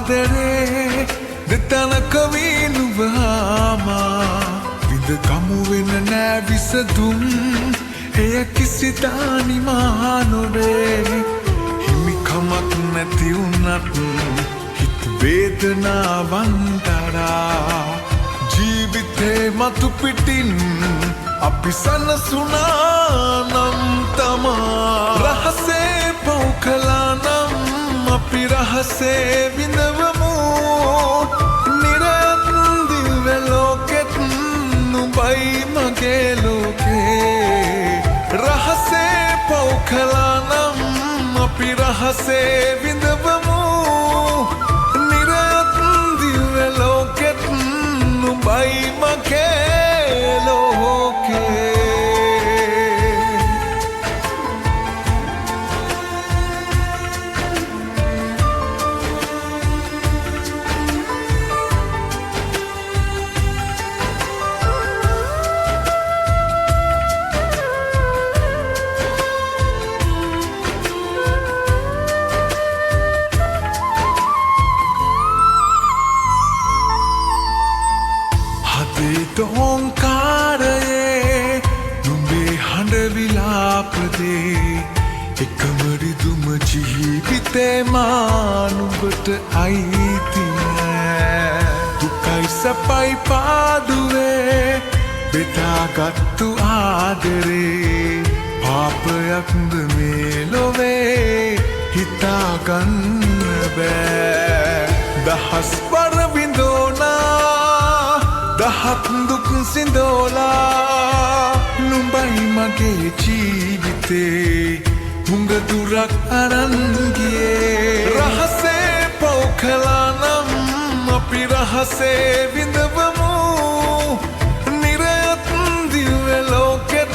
ආදරේ දෙතනක වීනුවාමා විඳ කමුවෙන නෑ විසදුම් එය කිසිදා නිමා නොවේ හිමිකමක් නැති වුණත් හිත වේද වේදනාවන්තරා ජීවිතේ මතු පිටින් අපි සනසුනා නම් තමා රහසේ පව් කළා නම් අපි රහසේ විඳවමු නිරත් දිව්‍ය ලෝකෙත් නුඹයි මගේ ලෝකේ රහසේ පව් කළා නම් අපි රහසේ විඳවමු නිරත් දිව්‍ය ලෝකෙත් නුඹයි මගේ ලෝකේ ඕංකාරයේ නුඹේ හඬ විලාපදේ එකම රිදුම ජීවිතේ මා නුඹට අයිති නෑ දුකයි සැපයි පාදුවේ බෙදාගත්තු ආදරේ පාපයක්ද මේ ලොවේ හිතාගන්න බෑ දහස් වර විඳෝනා දහත් දුක් සිඳෝලා නුඹයි මගේ ජීවිතේ හුඟ දුරක් අරන් ගියේ රහසේ පව් කළා නම් අපි රහසේ විඳවමු නිරයත් දිව්‍ය ලෝකෙත්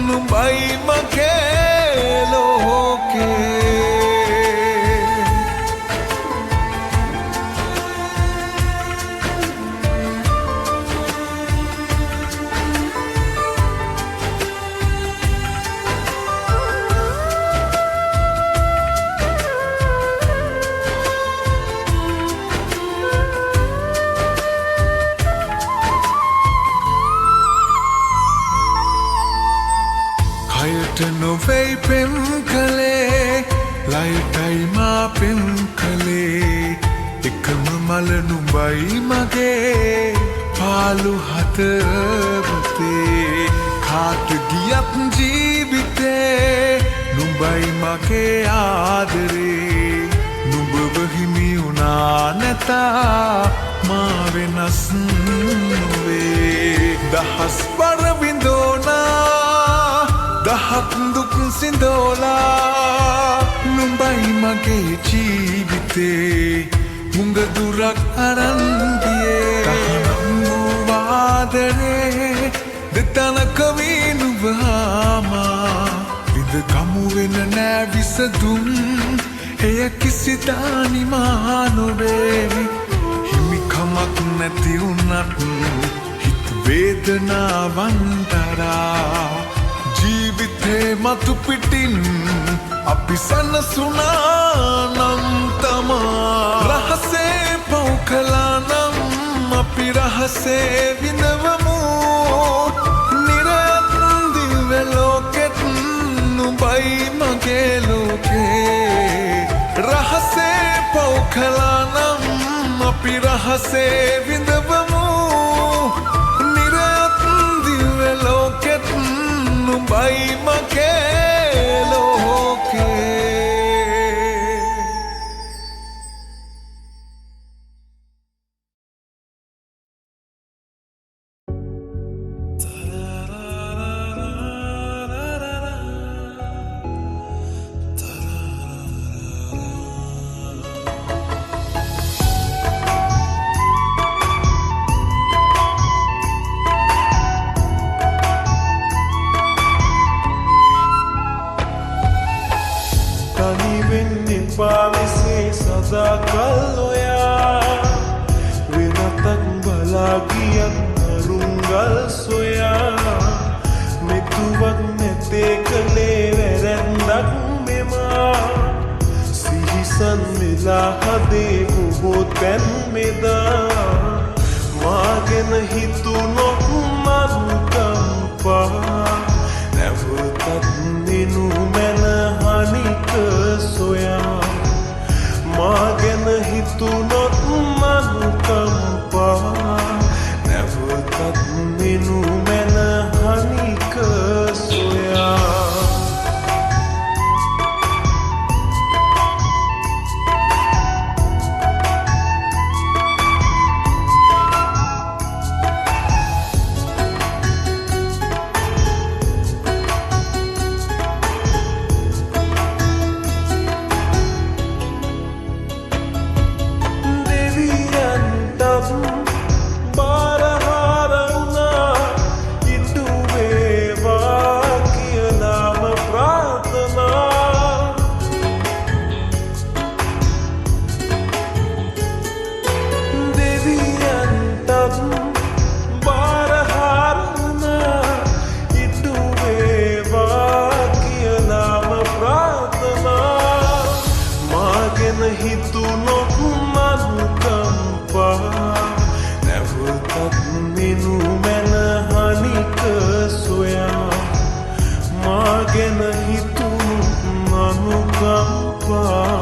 නුඹයි මගේ ලෝකේ නොවෙයි පෙම් කළේ ලයටයි මා පෙම් කළේ එකම මල නුඹයි මගේ පාලු හතවතේ කාට ගියත් ජීවිතේ නුඹයි මගේ ආදරේ නුඹව හිමි වුණා නැතා මා වෙනස් නොවේ දහස් වර විඳෝනා දහත් දුක් සිඳෝලා නුඹයි මගේ ජීවිතේ හුඟ දුරක් අරන් ගියේ තහනම් වූ ආදරේ දෙතනක වී නුඹහාමා විඳ ගමු වෙන නෑ විසඳුම් එය කිසිදා නිමා නොවේ හිමිකමක් නැති වුණත් හිත වේදනාවන්තරා ජීවිතේ මතු පිටින් අපි සනසුනා නම් තමා රහසේ පව් කළා නම් අපි රහසේ විඳවමු නිරත් දිව්‍ය ලෝකෙත් නුඹයි මගේ ලෝකේ රහසේ පව් කළා නම් අපි රහසේ විඳවමු නිරත් දිව්‍ය ලෝකෙත් නුඹයි මගේ ලෝකේ Pavisee sada kaloya Venatak balagiyan narungal soya Metuwag nete kale verendak mema Sihisan mila hade uboten meda Magen hitu nok manukampa Nevutat ninu mena hanika soya Magen hitu not බාරහාර වුණා ඉටුවේවා කියලාම ප්‍රාර්ථනා දෙවියන්ටත් බාරහාර වුණා ඉටුවේවා කියලාම ප්‍රාර්ථනා මාගෙන හිතුනොත් මනුකම්පා නැවතත් මිනු මැන හනික සොයා මාගෙන හිතුණු මනුකම්පා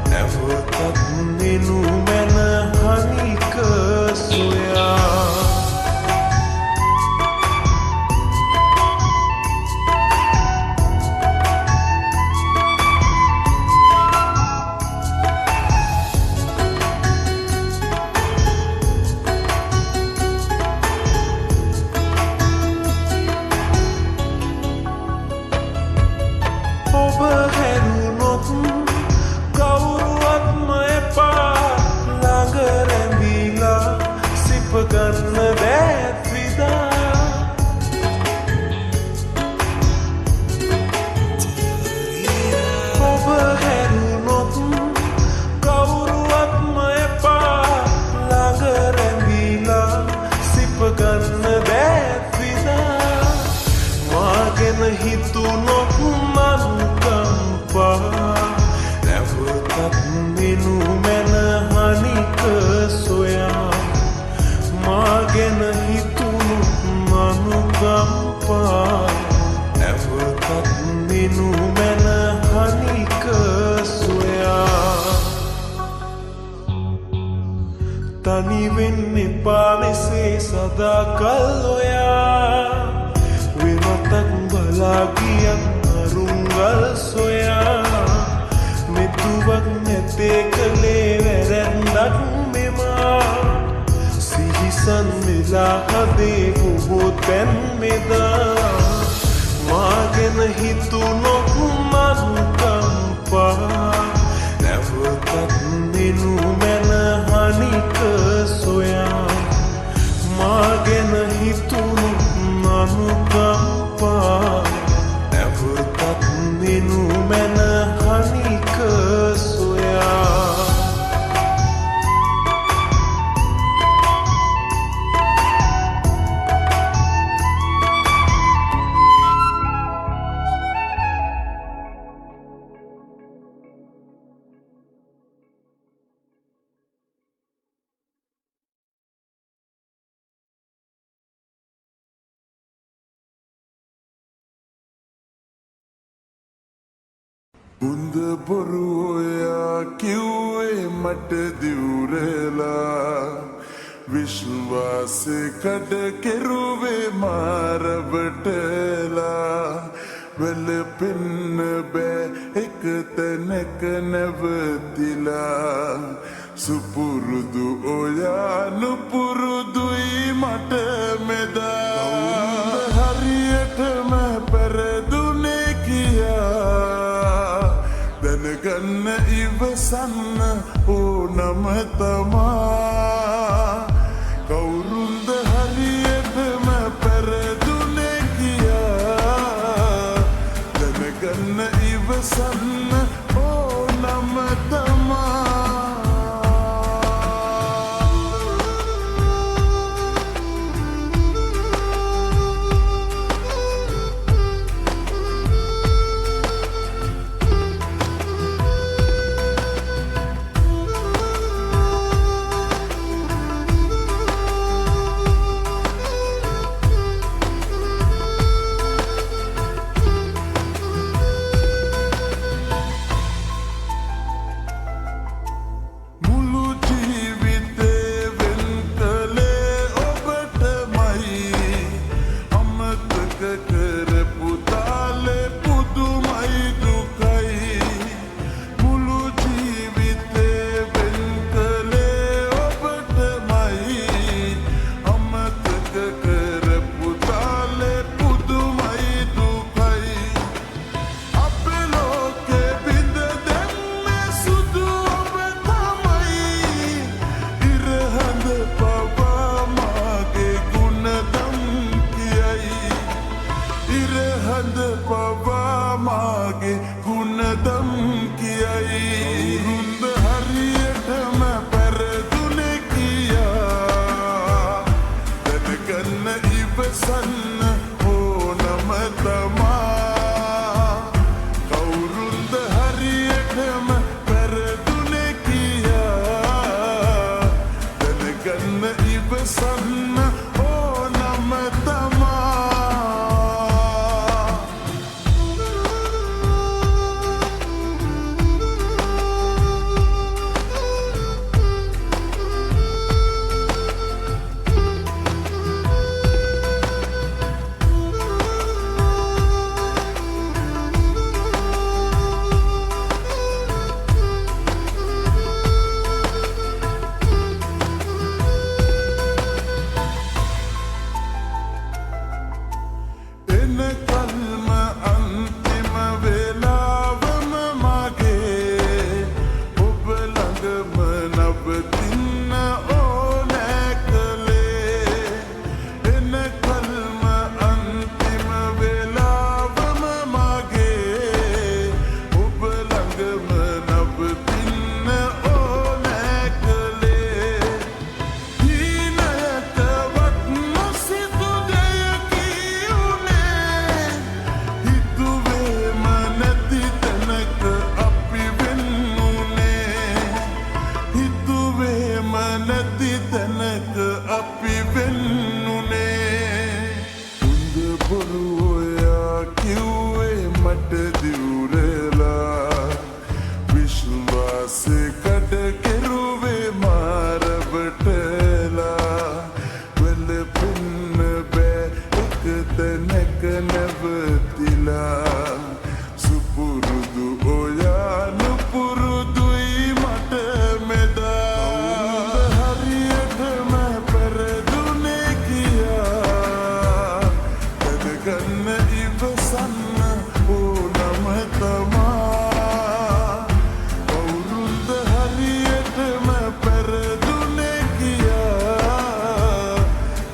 නැවතත් මිනු මැන හනික සොයා ඔබ හැරුණොත් කවුරුවත්ම එපා ළඟ රැඳිලා සිප ගන්න දෑත් විදා ඔබ හැරුණොත් කවුරුවත්ම එපා ළඟ රැඳිලා සිප ගන්න දෑත් විදා මාගෙන හිතුනොත් මනුකම්පා නැවතත් මිනු මැන හනික සොයා මාගෙන හිතුණු මනුකම්පා නැවතත් මිනු මැන හනික සොයා තනි වෙන්න එපා මෙසේ සදාකල් ඔයා වෙනතක් බලා ගියත් අරුංගල් සොයා මෙතුවක් නැතේ කළේ වැරැද්දක් මෙමා සිහිසන් වෙලා හදේ බොහෝ තැන් මෙදා මාගෙන හිතුනොත් මනුකම්පා නැවතත් මිනු මැන හනික සොයා මාගෙන හිතුණු මනුකම්පා නැවතත් මිනු මැන හනික සොයා උන්ද බොරු ඔයා කිව්වේ මට දිවුරලා විශ්වාසෙ කඩ කෙරුවේ මාරබටලා වැළපෙන්න බෑ එක තැනක නැවතිලා සුපුරුදු ඔයා නුපුරුදුයි මට මෙදා හරියටම පෙරදුනේ කියා දැනගන්න ඉවසන්න ඕනම තමා කවුරුන්ද හරියටම පෙරදුනේ කියා දැනගන්න ඉවසන්න ඕනම තමා නැති තැනක අපි වෙන්නුනේ උඳ බොරු ඔයා කිව්වේ මට දිවුරලා විශ්වාසෙ කඩ කෙරුවේ මාරවටලා වෙලපෙන්න බෑ එක තැනක නැවතිලා සුපුරුදු ඔයා නුපුරුදුයි මට මෙදා හරියටම පෙරදුනේ කියා දැනගන්න ඉවසන්න ඕනම තමා කවුරුන්ද හරියටම පෙරදුනේ කියා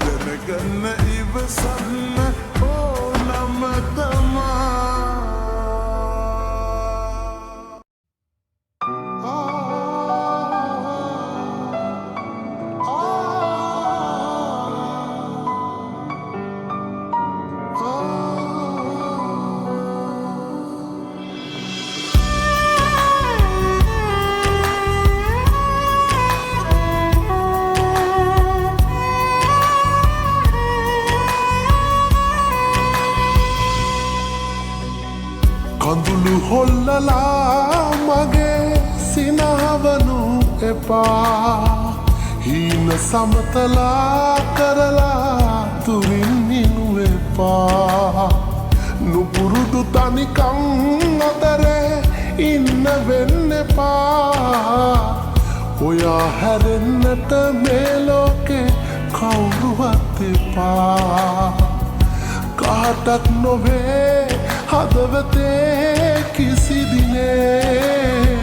දැනගන්න ඉවසන්න ඕනම තමා කඳුළු හොල්ලලා මගේ සිනහවනු එපා හීන සමතලා කරලා තුවින්නිනු එපා නුපුරුදු තනිකම් අතරේ ඉන්න වෙන්න එපා ඔයා හැරෙන්නට මේ ලෝකේ කවුරුවත් එපා කාටත් නොවේ හදවතේ කිසි දිනේ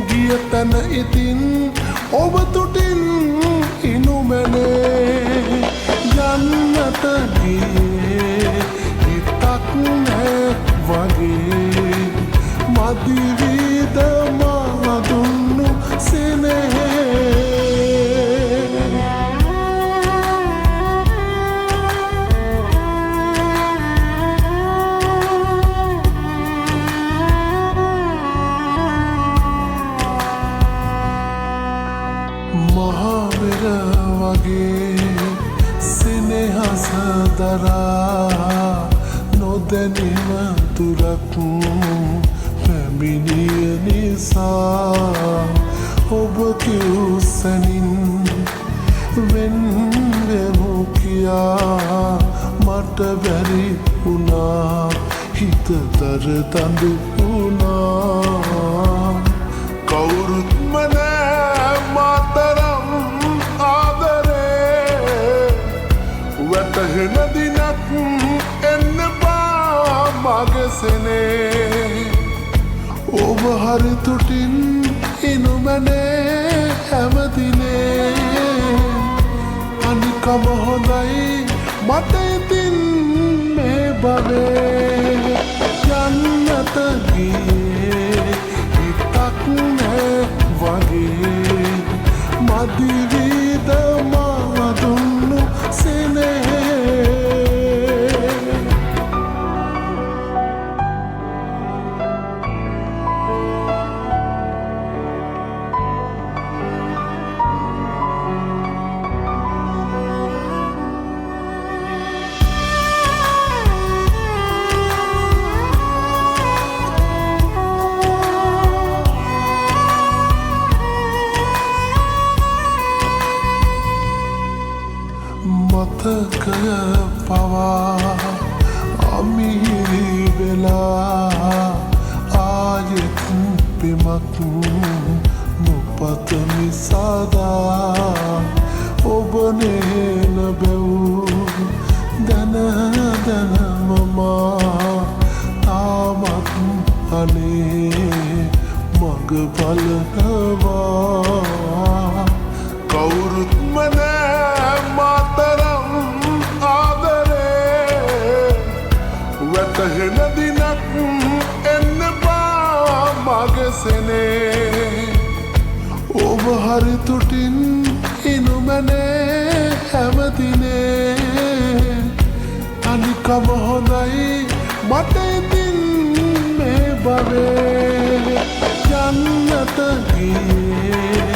ගිය තැන ඉතින් ඔබ තුටින් ඉනුමැනේ යන්නට ගියේ හිතක් නෑ වගේ මදිවිද මා දුන්නු සෙනෙහේ මහවෙර වගේ සෙනෙහස දරා නොදැනීම තුරක් පැමිණිය නිසා ඔබ කිව්සනින් වෙන්වෙමු කියා මට බැරි වුණා හිත දරදඬු වුණා කවුරුත්ම නෑ මාතරම් ආදරේ වැටහෙන දිනක් එන්න බා මගේ සෙනේ ඔබ හරි තුටින් ඉනුමනේ හැමදිනේ අනිකම හොඳයි මට ඉතින් මේ භවේ යන්නට ගියේ හිතක් නෑ වගේ මදිවිද මා දුන්නු සෙනෙහේ මතකය පවා අමිහිරි වෙලා ආයෙත් පෙමක් නොපතමි සදා ඔබ නේන බැව් දන මමා තාමත් අනේ මග බලනවා කවුරුත්ම නෑ මාතරම් ආදරේ වැටහෙන දිනක් එන්න බා මගේ සෙනේ ඔබ හරි තුටින් ඉනුමනේ හැමදිනේ අනිකම හොඳයි මට ඉතින් මේ භවේ යන්නට ගියේ